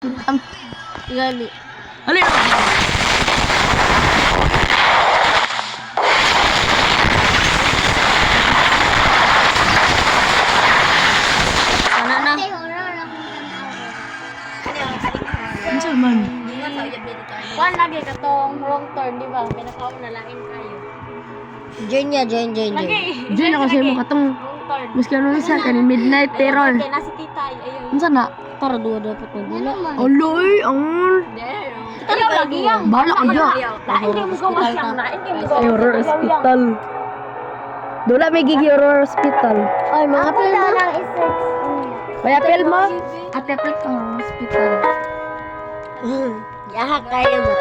Gali. Alin? Sana na. Ano man? Kuan lagi katong wrong turn, di ba? Pinakaon na lain kayo. Join. Lagi. Diyan ako sa'yo mo katong Wrong turn. maski ano isa kanin midnight terror. Kaya nasi tita ayun. Unsa na? Para dua dapat na dula. Aloy, ang Ayaw lagi yang. Bala ka dyan. Lain kayo mo gawas yang. Lain kayo mo gawas. Horror hospital. Dula may gigi horror hospital. Ay, mga film mo. Kaya apel mo? Ate apel ka hospital. Yaha kayo mo.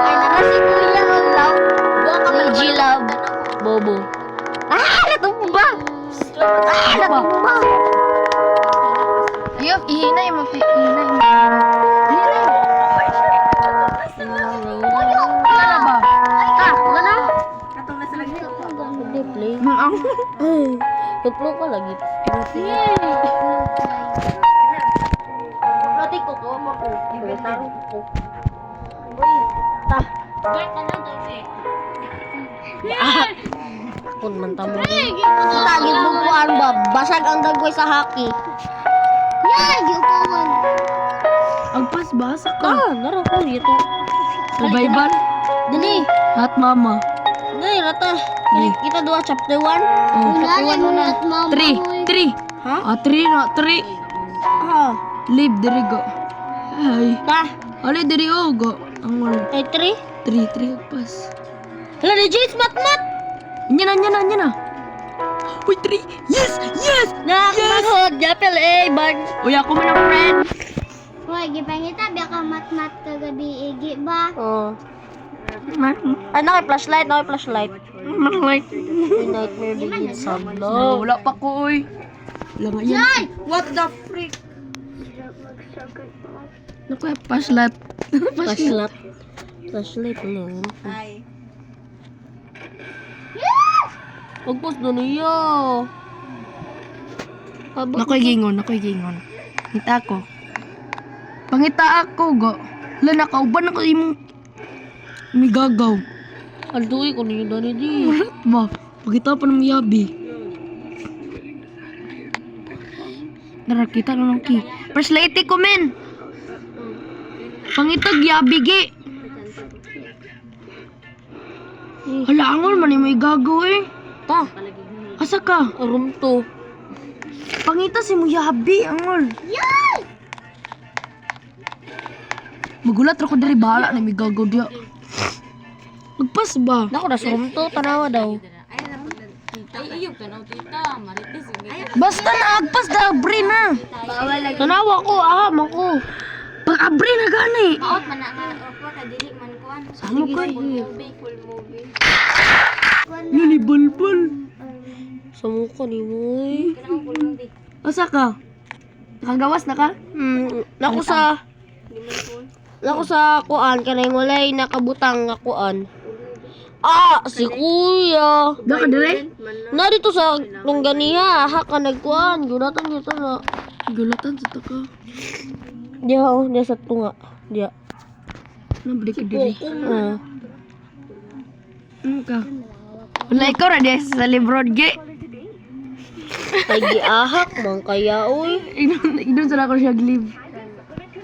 Ay, nakasi kuya ang love. Buwa ka man G-Love. Bobo. Natumbo ba? Natumbo ba? Ayaw, ihinay mo. Ihinay mo. Wala ba? Wala. Hindi play. Ang Tuplo ka lagi. Roti ko ko mo ko. Taro ko. Ta. Gay ka na dai. Kun man tamo. Tagid mo buwan ba? Basag ang dagway sa hockey. agpas basa ka. Naro ko ito. Survival. Dili. At mama. Dili rata. Kita dua chapter 1. Oh. Chapter 1 muna. 3. Ah, 3 na. 3. Ah. Live diri go. Ay. Ta. Ali diri go. Ang wala. Ay 3. 3 agpas. Hala ni James mat. Anya na. Uy, 3. Yes. Nakakahod. Japel bag. Uy, ako man ang friend. Hoy, gipangita biya ka mat-mat kagabi igi ba? Oh. Ay, naka-flashlight. Like. Nightmare begins sa No, wala pa ko, uy. Wala nga yan. What the freak? Naku, flashlight. Flashlight lang. Pagpos doon niyo. Nakoy gingon. Ngita ako. Pangita ako, go. Wala, nakauban ako imong migagaw. Alduy ko niyo doon di. Ba, pagkita pa ng yabi. Narakita na lang ki. Flashlight ko, men. Pangitag yabi, gi. Hala, angol man yung may gagaw eh. Ta, Asa ka? room 2. Pangita si mo yabi, angol. Magulat ra ko diri bahala na may gagaw dia. Magpas ba? Nako na sa room 2 tanawa daw. Basta na agpas da abri na. Tanawa ko, man ko. Pag abri na gani. Out man nga opo kadili man kuan. Samo ko. Full movie. Nini bulbul. Sa mukha ni Moy. Full movie. Asa ka? Nakagawas na ka? Nako sa kuan kanay walay nakabutang nga kuan. Si kuya. Da ka dire? Na dito sa longganiha, ka nagkuan, gulatan dito na. Gulatan sa taka. Dia sa tunga. Dia. Nabalik ka dire. Ah. Ano ka? Wala ikaw ra di sa librod ge. Ay giahak man kaya oy. Idon sa ako siya live.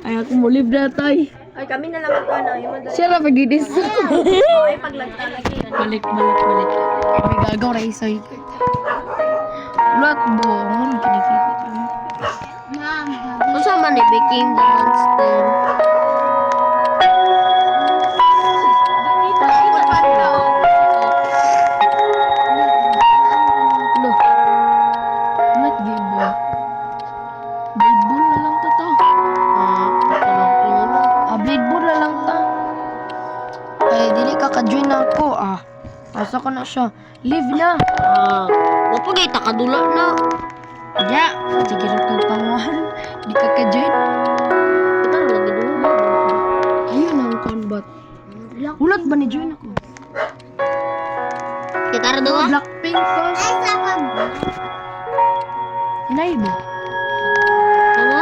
Ay ako mo live na tay. Ay kami na lang ano, yung Siya ra pagidis. ay paglagta lagi. Balik. May gagaw ra isoy. Lot bo, ano kinikita. Usa man ni baking the monster. No. Not game bo. Blade ball na lang to. Blade ball na lang ta. Ay, dili ka ka-join na ako Asa ka na siya? Live na. Wapagay takadula na. Ya, sige ra kang panguhan. Di ka ka-join. Kita lagi dulu. Ayun ang combat. Ulat ba ni join ako? Kita ra dua. Blackpink ko. Ay sa pag Hinay mo. Ano?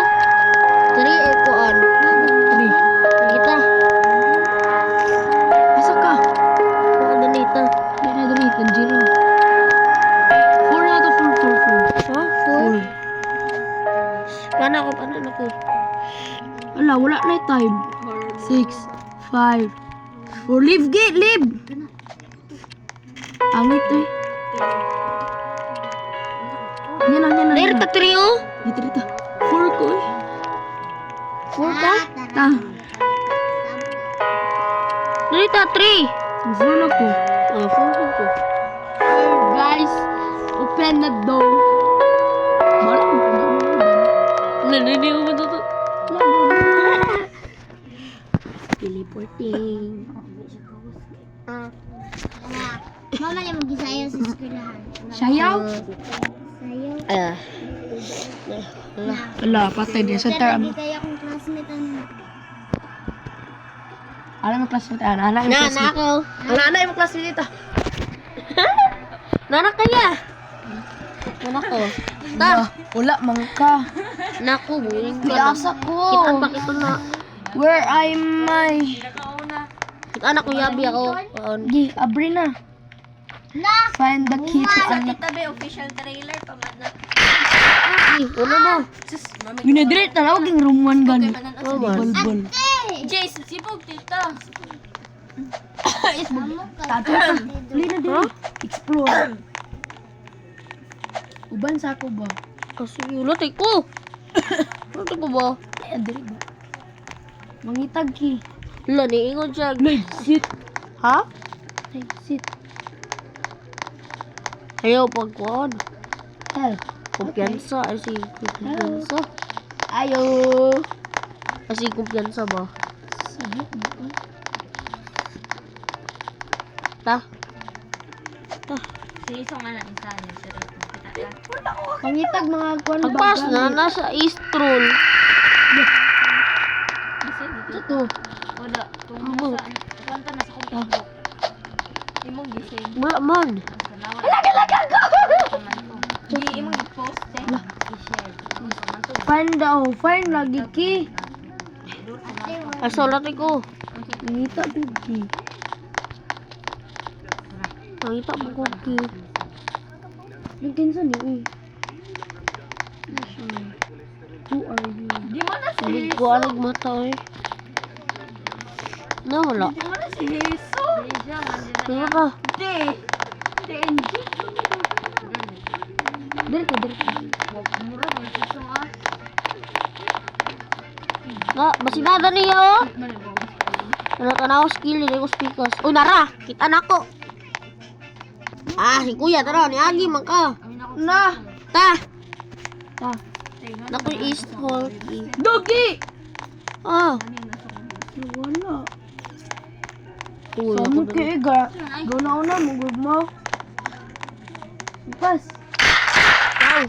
Paano ako? Ala, wala na yung time. 6, 5, 4. Leave, gate, leave! Angit eh. Yan na. Dahil ka trio? Dito. 4 ko eh. 4 ka? Ta, Dahil ka 3. 4 na ko. 4 ko. Guys, open the door. Wala mo ko. Nanini mo to. Teleporting. Mama niya mag-isayaw sa eskwelahan. Sayaw? Sayaw. Ala, patay din. Sa Lagi kayo akong classmate ano. Alam mo classmate. Anak yung classmate. Ako. Ang anak yung classmate dito. Nanak kaya. Nanak ko. Wala, mangka. Naku, buling ka. Piyasa ko. Kitaan pa kita na. Where am I? Kitaan ako yabi ako. Gi, abri na. Find the key to unlock. official trailer pamad na. Ano mo? Binadret na lang yung room 1 gani. Oh, man. Bulbul. Jace, sipog tita. Tato ka. Lina din. Explore. Uban sa ako ba? Kasi latay ko. Latay ko ba? Ay, adiri ba? Mangitag ki. Wala, niingon siya. Sit. Ha? Sit. Ayaw pagkuhan. Hell. Kumpiyansa. Asi kumpiyansa. Ayo. Asi kumpiyansa ba? Sige. Ta? Siso nga na isa niya. Mangitag mga kuan. Pagpas na, nasa East Roll. Ito. Wala. Amo. Kwanta na sa kumpanya. Imong gising. Wala man. Di imong i-post eh. I-share. Find lagi ki. Asa latay ko. Mangita din ki. Nakita mo ko ki. Lagyan sa ni. Who are you? Di mo na Hindi ko alag mata eh. Na wala. Di mo na si Hiso. Di siya. Kaya ka. Di. TNG. Dali ka. Mura mo si Hiso ah. Na, basinada niya oh. Tanaw skill ni ko speakers. Uy nara, kita na ko. Ah, si kuya tara ni Agi man ka. Na. Ta. Ta. Naku East Hall key. Dogi. Ah. Wala. Uy, Kamu ako ki na. iga. Guna-una mo gud mo. Pas. Ay.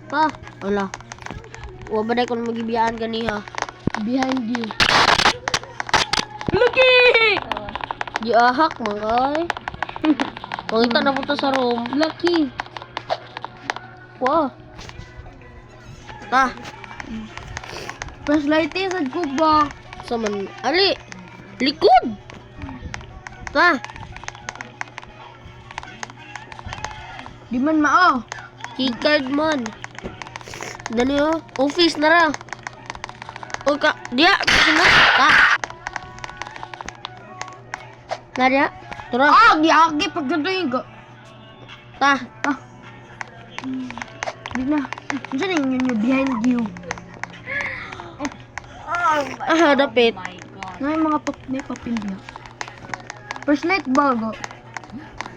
Pa, wala. Wa ba ko magibiyaan ganiha. Behind you. Lagi. Giahak man kay. Pangita na punta sa room. Lucky. Wow. Ta, Press lighting sa kuba. sa man. Ali. Likod. Ta, Di man mao. keycard man. Dani oh, office na ra. O ka, dia, na. Ta. Nadia, tara. Ah, giagi pagkatuig ko. Ta. Di na. Diyan yung behind you. Ah, dapit. Na yung mga may papel niya. First night bago.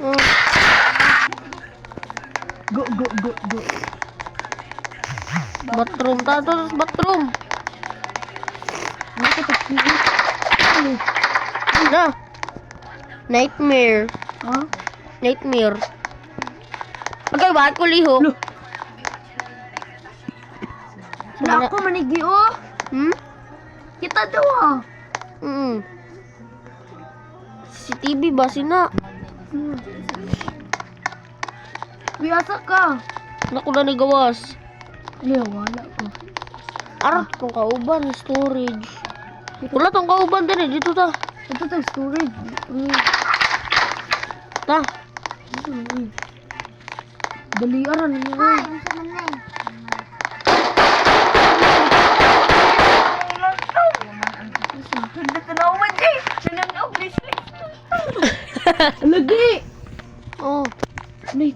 Oh. Go. Bathroom, ta, bathroom. Ano ka tagpili? Ano? Na. Nightmare. Ha? Nightmare. Okay, bakit ko liho? Lo. Wala ako manigi oh. Hmm? Kita daw ah. CCTV ba sina? Biasa ka. Naku na ni gawas. Leo, wala ko. Arat tong kauban, storage. Wala tong kauban din eh, dito ta. Ito tayo storage. Ta. Daliaran niya. Ay, ang sama na eh.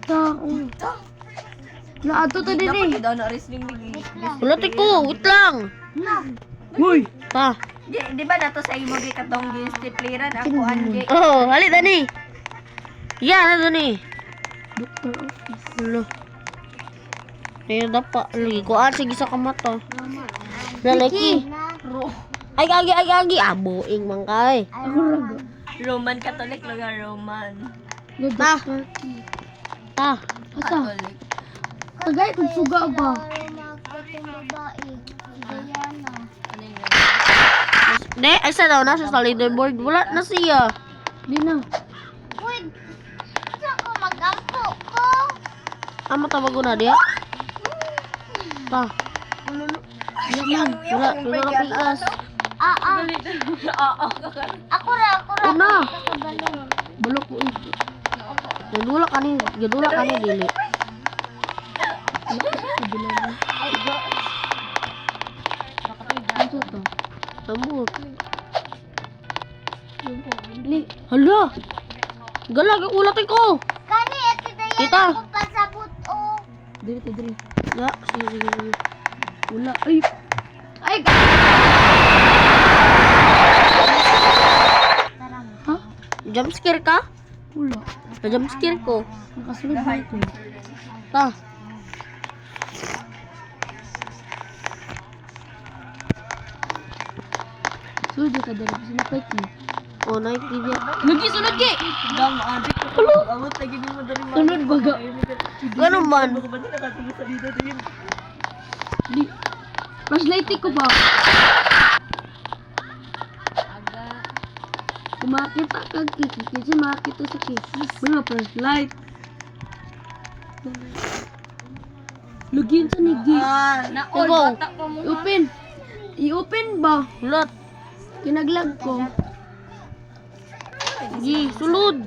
Ta. Naato to din eh. daw na wrestling ligi. Ulati ko, wait lang. Hoy. Ta. Di ba nato sa imo gi katong gi stipliran ako anji. Oh, hali Dani. Ya, na Dani. Doctor office. Lo. Kaya dapat lagi kuan sige sa kamata. Lalaki. Ay agi. Aboing man kay. Ako raga. Roman Catholic lugar Roman. Ta. Ta. Asa? Tagay kung suga ba? Ne, ay sa daw na sa leaderboard. Wala na siya. Di na. Uy, ako magampo ko. Amo tawago na dia. Ta. Wala pikas. Ako ra. Una. Kabalo. Balok ko eh. Gadula kani dili. Ano to? Tambut. Hala. Galag ang ulat ko. Kani, ito na yan Kita. ako pasabot o. Diri. Ya, sige. Wala. Ay. Ay. Ha? Jump scare ka? Wala. Jump scare ko. Nakasunod ba ito? Ta. Sunod ka dali. Sinapay ki. Oh, night TV. Lagi sunod ki. Dang anji ko. Awot lagi mo dari mo. Sunod baga. Ganun man. Ba di nakatingin sa dito din. Di. Flashlight ko ba? Kumakita kag kiki. Kasi makita sa kiki. Mga flashlight. Lugin sa nigi. Na all bata ko mo. I-open. I-open ba? Ulat. Kinaglag ko. Gi, sulod.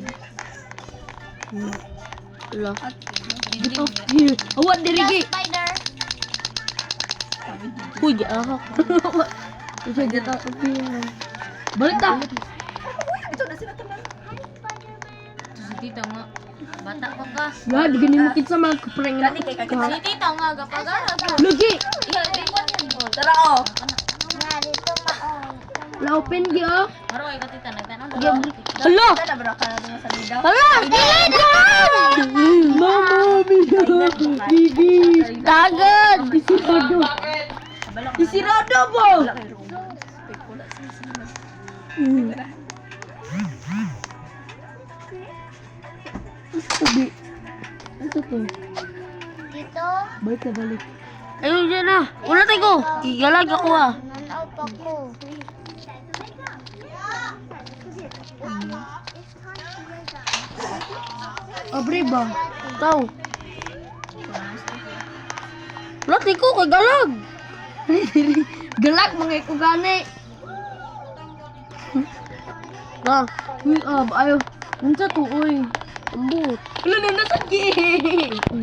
Wala. Get off here. Awat diri gi. Spider. Uy, ahak. Kasi get off here. Balik ta. Ito na sila tanan. Tita nga, bata pa ka. Ya, di ganin mo kitsa mga kupreng na. Kani kay Si kakita. tita nga, gapagara. Lugi. Tara oh. Nga, dito maong. La-open gi oh. Maro ay katita, nagtanong Hala. Tara bro ka na sa lidaw. Hala. Mama, Bibi. Tagad. Isirado. Isirado ba? Sabi. Ano to? Dito. Balik na balik. Ayun dyan na. Ulat ko. Igalag ako ah. Nanaw pa ko. Abre ba? Tao. Ulat ko kay galag. Galak mga ikugani. Na. Uy, ayo. Unsa to, uy? Ambot. Ano na nasagi?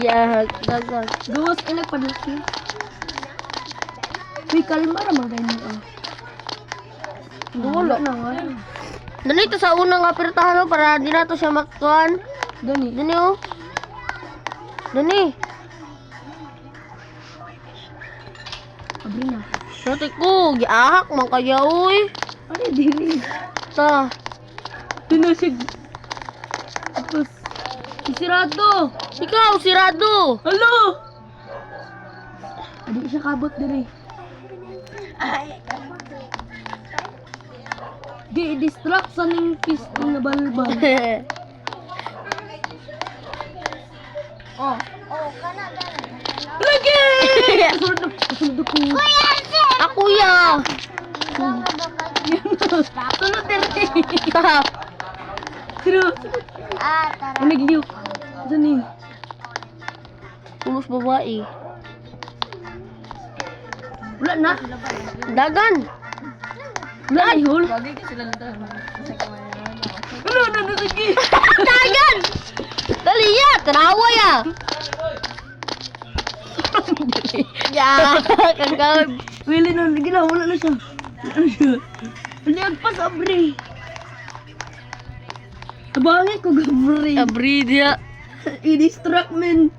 Ya, dagat. Gawas ka nagpadaki. Uy, kalma naman kayo mo. Wala. na nga. Dali ito sa unang apertahan para di na to siya maktuan. Dani. Dani oh. Dani. Abre na. Ulat ko. Giahak man kaya uy. Ano diri? Ta. Tinasig. Tapos, isirado. Ikaw, sirado. Hello! Hindi siya kabot diri. Di distract sa ning pistol na balbal. Oh, kana. Lagi! Kasunod ko. Ako ya. Sunod diri. Ta. Pero, Tara. nagliw. Dani. Pulos babae. Wala na. Dagan. Wala na ihol. Bagay ka sila nito. Wala na nasagi. Dagan. Dali ya. Tanawa ya. Ya. Kagawin. Wili na. Lagi na. Wala na siya. Wala agpas abre. Abangin ko gabre. Abri dia. I-distract, men.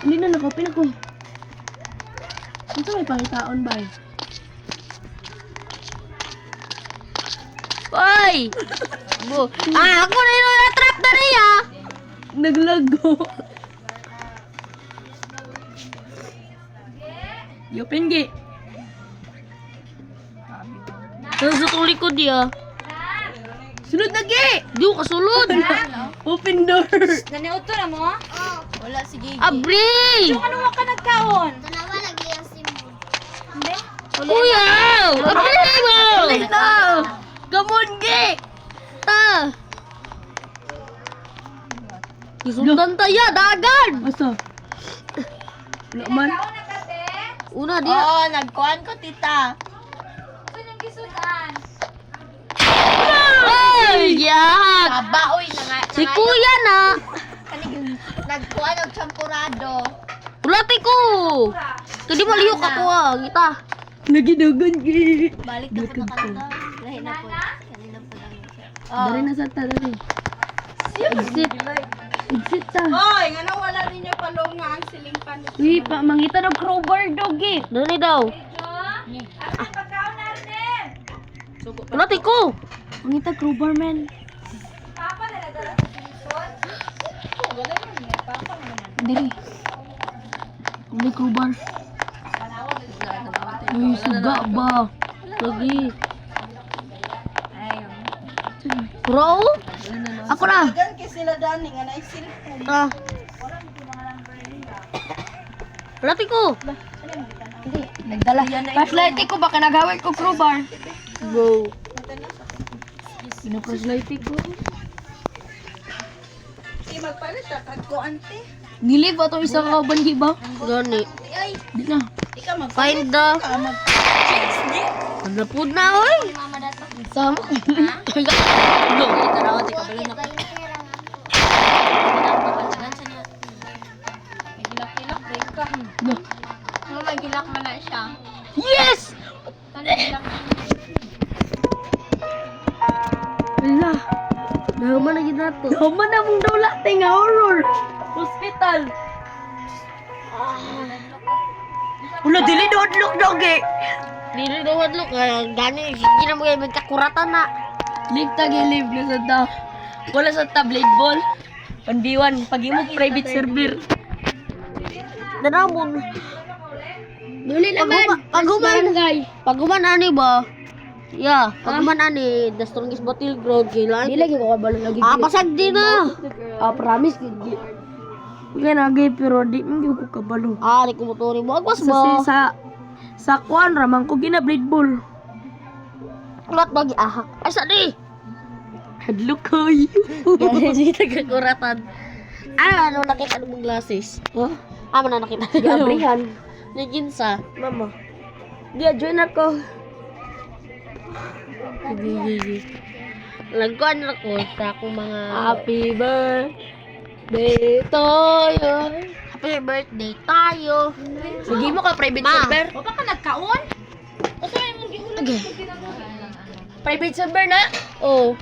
Hindi na nakopin ako. Ito may pangitaon ba? Oy! Ako na yung na-trap na niya. Naglago. Yopin, gi. Nasa itong likod niya. Sunod na, gi. Di ko kasulod. Open door. Naniuto na mo? Wala, sige. Abri! Ano mo ka nagkaon? Tanawa lagi ang simbo. Hindi. Kuya! Abri mo! Ito. Come on, gi. Ta! Isundan tayo, dagan! Asa? Wala man. Una dia. nagkuhan ko, tita. Sino yung gisudan? Ay! Yak! Aba, uy, Si kuya na! nagkuhan ng champurado. Ulati ko! Kadi maliyok ako ah, kita. Nagidugan, gi. Balik na po na kanto. Lahi na po. Kanina po lang. Dari na sa ta, dari. Exit. Exit ta. Hoy, nga wala ninyo palong nga ang siling pan. Uy, pa, mangita ng crowbar dog, gi. Dali daw. Ulati ko! Mangita crowbar, man. Diri. Hindi crowbar. Uy, suga ba? Lagi. Bro? Ako na. Gan kay sila dani nga nay cellphone. Ah. Ulati ko! Nagdala. Flashlight ko, baka nagawin ko crowbar. Go. Pina-flashlight ko. Si magpalit ta kag ko ante. Dili ba itong isang kauban, gi ba? Gani. Di na. Ika mag Find the... mag change di. Nagapod na, oy! Sama. No. Magilak man na siya. Yes! Wala. Naman na gina to. Naman na mong daw lahat nga horror. Hospital. Wala, dili doon dog eh. Dili daw hadlok. Gani, hindi na mo kayo magkakuratan na. Live tagi live na sa ta. Wala sa ta blade ball. 1v1 pag imo private server. Danamon. Dili Paguman ani ba? Yeah, paguman ani the strongest battleground kailan. Dili lagi ko kabalo lagi. Pasag din na. Promise gid. Yan lagi pero di man gyud ko kabalo. Di ko motori mo. Agwas mo. Sa kwan ramang ko gina blade ball. Ulat bagi ahak. Ay sa di. Hadlok kayo. Hindi nagkakuratan. Ano nakita mong glasses? Huh? Ano na nakita? Gabrihan. Naginsa. Mama. Dia join ako. Lagkuhan na ko sa akong mga... Happy birthday to you. Happy birthday tayo. Sige mo ka private Ma. server. O pa ka nagkaon? Okay. Private server na? Oh.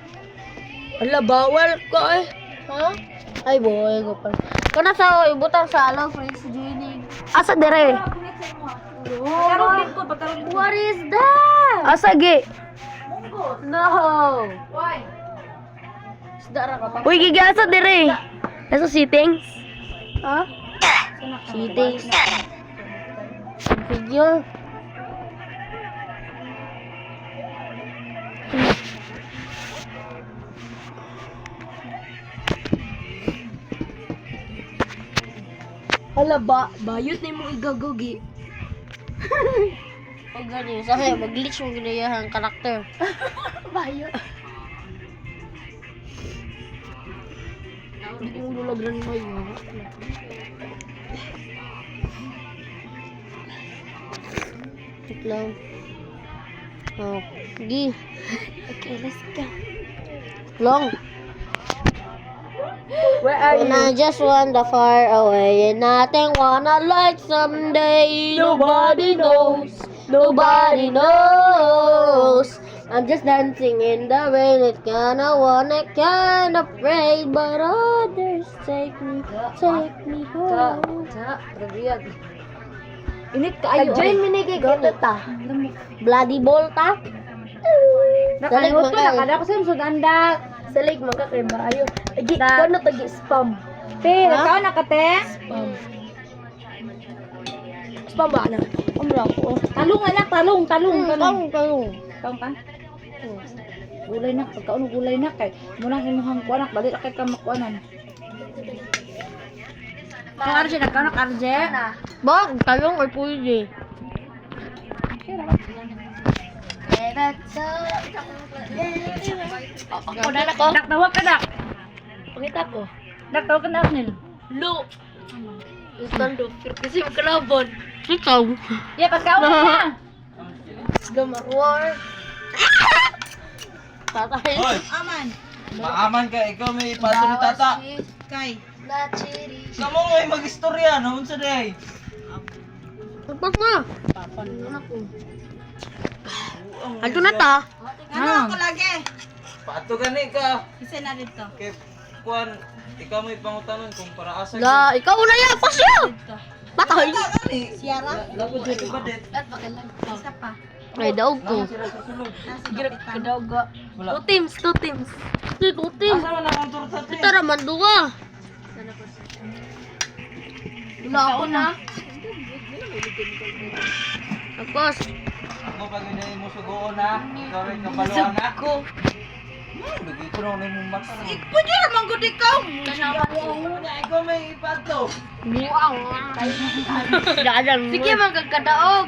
Ala bawal ko eh. Ha? Ay boy, go pa. Kana sa ibutang sa allow friends joining. Asa dire? Pagkarulin ko, pagkarulin ko. What is that? Asa gi? No. Why? Isda ra ka pa. Uy gigi asa dire? Nasa settings? Ha? Settings. Figure. Hala ba? Bayot na mo igagogi. Pag gani, sabi mag-glitch mo ginayahang karakter. Bayot. Hindi ko lulagran mo yun. Wait lang. Oh, gi. Okay, let's go. Long. Where are And I just wander far away and nothing wanna like someday. Nobody knows. Nobody knows. I'm just dancing in the rain. It's kinda wanna, kinda afraid, but others take me home. Init kaayo. Join minigay gito ta. Bloody ball ta. Salig Nakalimutan man na kay. kada ko sa suganda. Salig man ka kay maayo. Agi, Da- ano tagi spam? Te, nakaw na ka te. Spam ba na? Amra ko. Talong anak, talong. Talong. Kaon ka? Gulay na, pagkaon gulay na kay munang imuhang kuanak bali ra kay ka makuanan. Kay Arje na kanak Arje. Bag, talong or pwede. Ako na ko. Dak tawag ka dak. Pangita ko. Dak tawag ka na Arnel. Lu. Istando, kasi yung kalabon. Sitaw. Ya pagkaon na. Gamarwar. Tatay. Hoy, Aman. maaman ka, ikaw may ipato ni tata. Kay. Nachiri. Kamu may mag-istorya, no? Unsa day? Tapos na. Ato na ta. Ano ako lagi? Pato gani ka. Isa na dito. Kay kuan, ikaw may pangutanon kung para asa. La, ikaw na yan. Pasya. Patay. Siyara. Lapo dito ba dit? Isa pa. Ay, daog ko. Sila sa sulod. Kadawga. Wala. Two teams. Tutim. Asa man ang turta ti? Kita raman duga. Wala ako na. Tapos. Ako pag hindi mo sugoon ha. Ikaw rin kabaluan ha. Ko. Lagi ko na mong max. Pwede naman ko ikaw. Ikaw may ipato. Dadan mo. Sige, magkakadaog.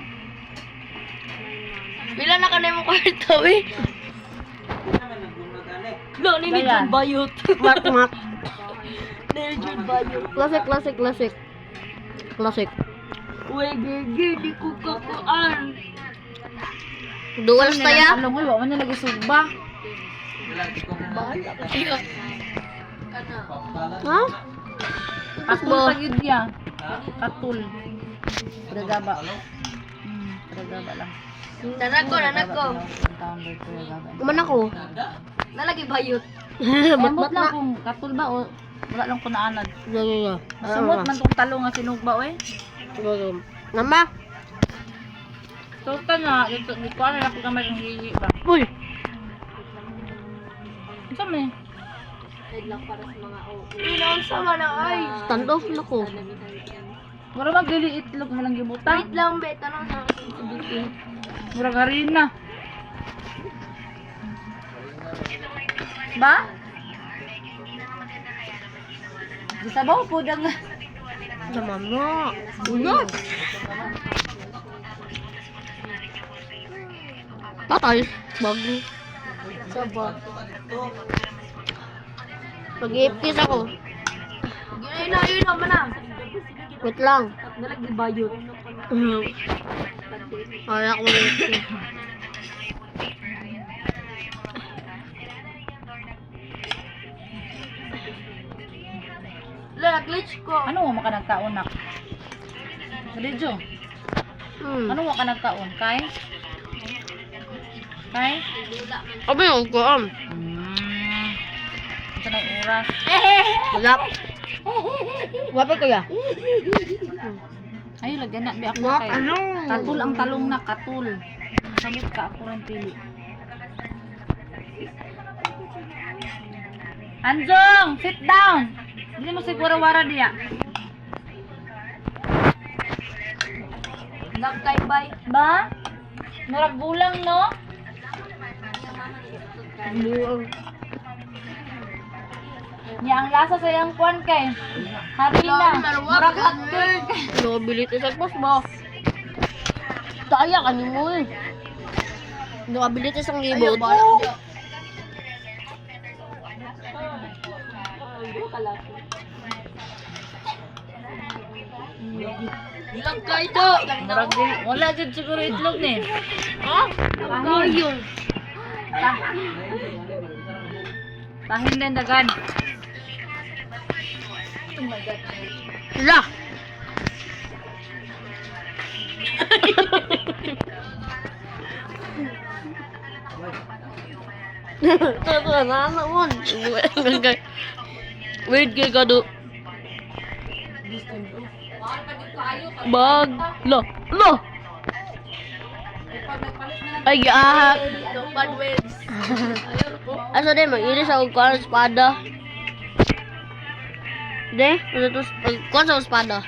Pila na ka na mo kwarto eh. Lo, ni John Bayot. Mat. Ni John Bayot. Classic. Uy, gigi, di ko kakaan. Dual saya. Talong ko, wa man na lagi sugba. Wala, di ko na. Ha? Katul Ba? pag yun ya. Katul. Pagagaba. Pagagaba lang. Nanak ko. Kuman ako. Nalagi bayot. Mat lang kung katul ba o wala lang ko naanad. Yeah. Masamot man tong talong nga sinugba we. Nama? Sultan na, dito di ko ano ako gamay ng hihi ba. Uy. Unsa me? Pinon sa man ang ay. Stand off na ko. Mura magdili itlog mo lang gibutan. Wait lang, bet. Tanong sa Mura harina. Ba? Di sabaw po dang Sama mo. Ulo. Patay. Bago. sabot. Mag-iipkis ako. Yun naman na. Wait lang. Nalagi bayot. Wala ko mag-iipkis. Wala, glitch ko. ano mo ka nagkaon nak? Radyo. Ano mo ka nagkaon kay? Kay? Abi, huwag ko am. Ito na yung oras. Wala. Wapit ko ya. Ay, lagyan na. Bi ako Wap, kay. ano? Katul ang talong na, katul. Samot ka ako rin pili. Anjong, sit down. Hindi mo siguro-wara diya. Nagkaybay. Ba? Murag bulang, no? Niya ang lasa sa iyang kwan kay. Harina. Murag hotcake. Nakabilit sa pos ba? Taya ka ni mo eh. Nakabilit isang libot. Lagkay do. Murag di. Wala dyan siguro itlog ni. Ha? Kayo. Tahin din dagan. La. Ito na naman. Wait kay kado. Bag. Lo. Ay, ahak. Asa din, mag-iris ako kuha ng espada. De, kuha sa espada.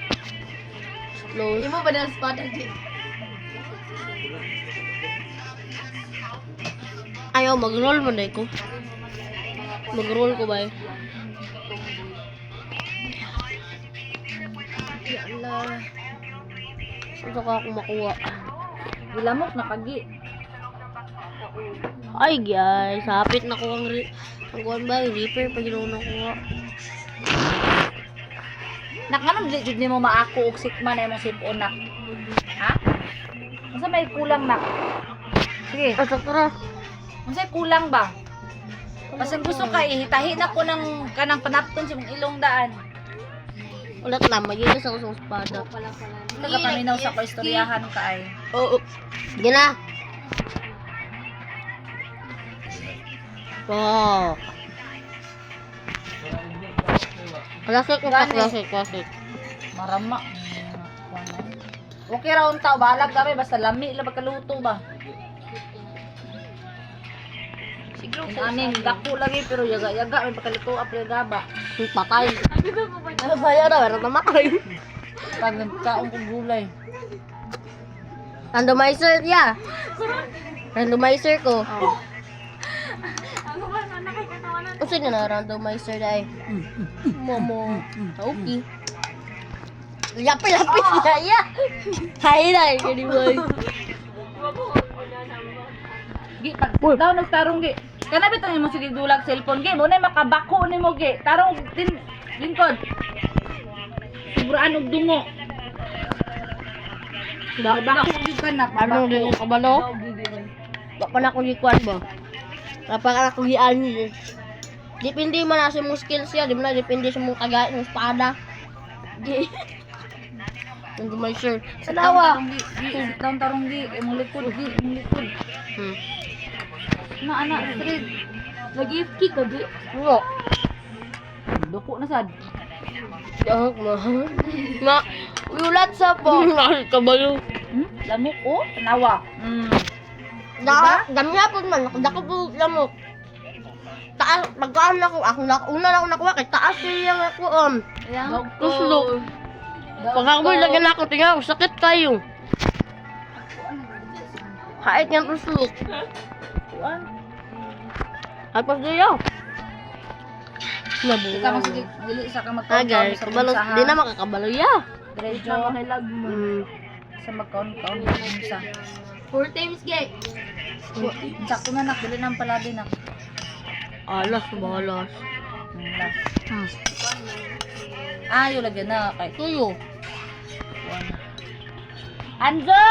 Close. Imo ba na espada di? Ayaw, mag-roll mo na ko. Mag-roll ko ba eh? Yala. Saan ka ako makuha? Gilamok na kagi. Ay guys, hapit na ko ang kuhan ba? Reaper pag ginawa na kuha. Nak nga nang di mo maako og sikma na imong sipon nak. Ha? Unsa may kulang nak? Sige, Asa tara? unsa kulang ba? Basta gusto ka ihitahi na ko ng kanang panapton sa imong ilong daan. Ulat na, mag-inis ako sa espada. Nagapaminaw sa ko istoryahan ka ay. Oo. Sige na. Oh. Klasik ka, klasik. Marama. Okay ra unta balag kami basta lami la pagkaluto ba. Siguro aning dako lagi pero yaga-yaga may pagkaluto apil gaba. Patay. Ano saya na, meron na matay. Pag nagkaon kong gulay. Randomizer niya. Randomizer ko. Kasi na randomizer na eh. Momo. Okay. Lapis na ya. Hay na, gani boy. Gi pag daw nagtarong gi. Kana bitong imong sige dulag cellphone gi mo na makabako nimo gi. Tarong lingkod. Siguraan og dungo. Bako gi ka na. Ano din yung kabalo? Baka na akong gikuan ba? Kapag ako gian. Depende man na sa mong skills ya, di man na depende sa mong kagaya ng espada. Di. Hindi may sure. Sanawa. Down tarong gi imong likod gi imong likod. Na anak street. Nag-FK ka di? Oo. Doko na sad. Yak ma. Ulat sa po. Kabalo. Lamok oh, tanawa. Dami hapon man, nakadako po lamok. Taas, magkaan na ako. Una na ako nakuha kay taas yung ako. Tuslok. Pag ako lagyan ako, tingnan ako, sakit kayo. Hait nga tuslok. Tapos diyo. Ika mo sige dili sa ka magkaon Agay, kabalo, di na makakabalo ya. Diretso sa magkaon-kaon sa. 4 times gay. Sakto na nak dili nang paladi nak. Alas, balas. Ayo lagyan na kay Tuyo. Anjo!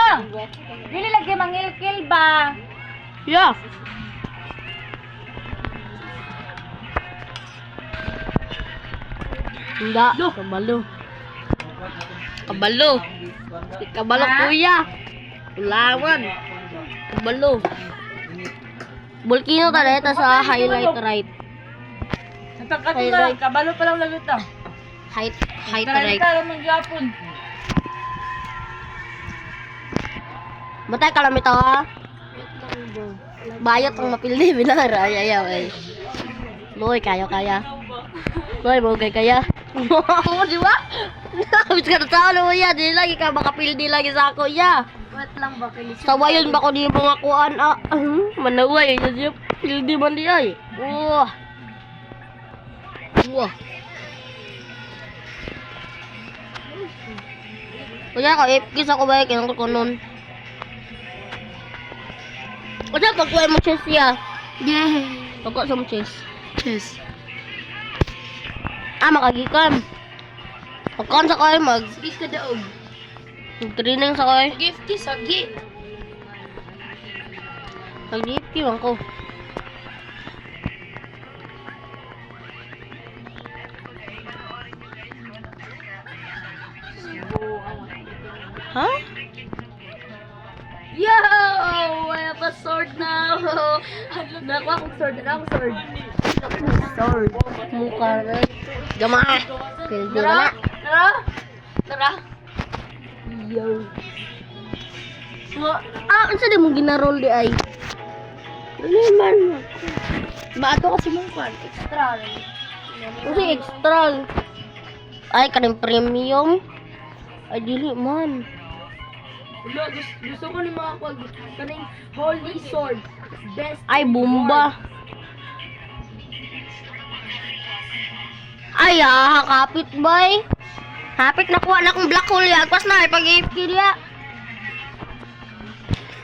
Dili lagi mangilkil ba? Ya. Hindi, kabalo. Kabalo. Kabalo kuya. Ulawan. Kabalo. Volcano taleta sa highlight right. Nagkakatula, kabalo pa lang lagot na. Height right. Talita lang magyapon. Matay ka lang ito ha. Bayot ang mapildi binara. Ayaw ay. Loy, kaya. Loy, bugay kaya. Wow, di ba? Habis ka na tao mo yan. Di lagi ka makapildi lagi sa ako ya. What lang ba kayo? Sawayon ba ko di mga kuan manaway. Jadi pildi man di ay. Wah. Kaya ko ipkis ako ba kinang ko nun. Udah pagkuha mo chess ya. Yeah. Pagkuha sa mo chess. Yes. Makagikan. Pagkuhan sa kayo Sige ka daog. training sa kayo. Gift ki sagi. Nag-DFK lang ko. Ha? Yo! Wala pa sword na ako. Nakuha akong sword. Sword. Mukha rin. Gama. Pildo na. Tara. Yo. Ano di mo ginarol di ay? Ano man? Bato kasi mong kwan. Extra. Kasi extra. Ay, kanang premium. Ay, dili man. Gusto ko ni mga kwag. Kaning holy sword. Best. Ay, bomba. Ay, kapit bay. Kapit nakuha na akong black hole ya. Agpas na, pag-AFK niya.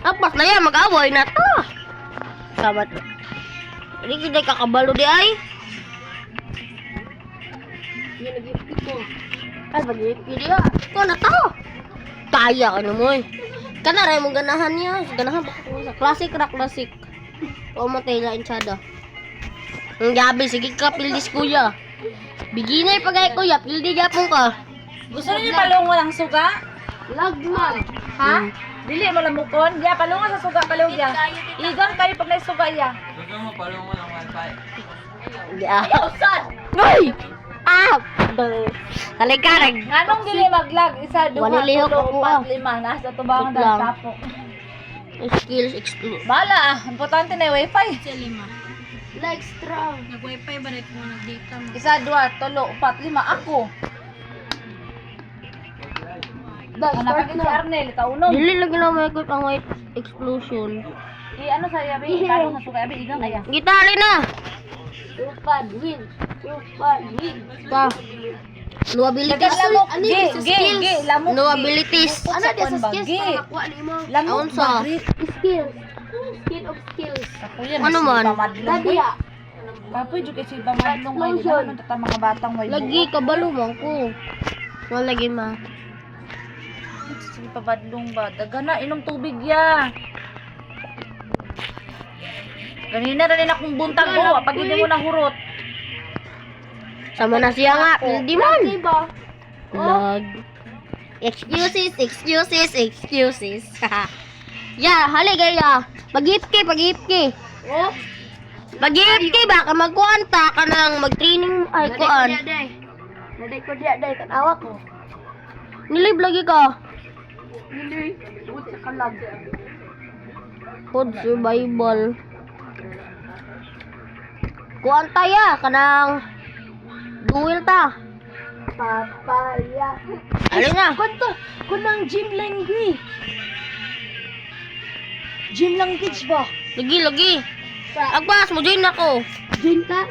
Agpas na yan, mag-away na to. Sabat. Hindi kita kakabalo di ay. Yan, nag-AFK ko. Ay, pag-AFK niya. Ito na to. Kaya ka naman. Kana rin mong ganahan niya. Ganahan ba ko sa classic na classic. O matay na insyada. Ang gabi, sige ka, pildis kuya. Beginner pagay kuya, pildi gapon ka. Gusto niyo palungo ng suga? Lag man. Ha? Dili mo lamukon? Ya, palungo sa suga, palungo ya. Igan kayo pag naisuga ya. Huwag ka mapalong mo ng wifi. Yeah. Uy! Ah! Halika rin. Nganong dili maglag? Isa, duha, Walilihok tulo, ako, upat, lima. Nasa tubangan Wait lang. ng tapo. Skills explore. Bala ah. Importante na yung wifi. Like strong. Isa, duha, tulo, upat, lima. Ako. Ano pa si Arnel? Kaunom. Dili lagi na may ikot ang white explosion. Ano sa yabi? Palong sa suga. Yabi, igang kaya. Gitali na! Upad win. Ta. No abilities. Dagan lamok. Gi, lamok. No abilities. Ano dia sa skills Gi. para makuha ni mo? Lamok Aun sa? bagrit. Skills. Skill of skills. Ako yan. Ano man? Dadi ya. Kapoy, dyan kasi ibang madlong kayo. Di naman ito mga batang way. Lagi kabalo mo ko. No lagi ma. Sige pa badlong ba? Dagana, inom tubig ya. Kanina rin akong buntag ko. Pag hindi mo nahurot. Sama na siya nga. Pildi man. Diba? Lag. Excuses. Yeah, hali gaya. Pag-ipki. Oh. Pag-ipki baka magkuanta ka nang mag-training ay kuan. Naday ko dia day tanawa ko. Nilib lagi ka. Hindi. Uot sa kalag. Food survival. Kuanta ya kanang duel ta. Papaya. Alin na? Kunto, kunang gym language. Gym language ba? Lagi. Agpas mo join ako. Gym ka?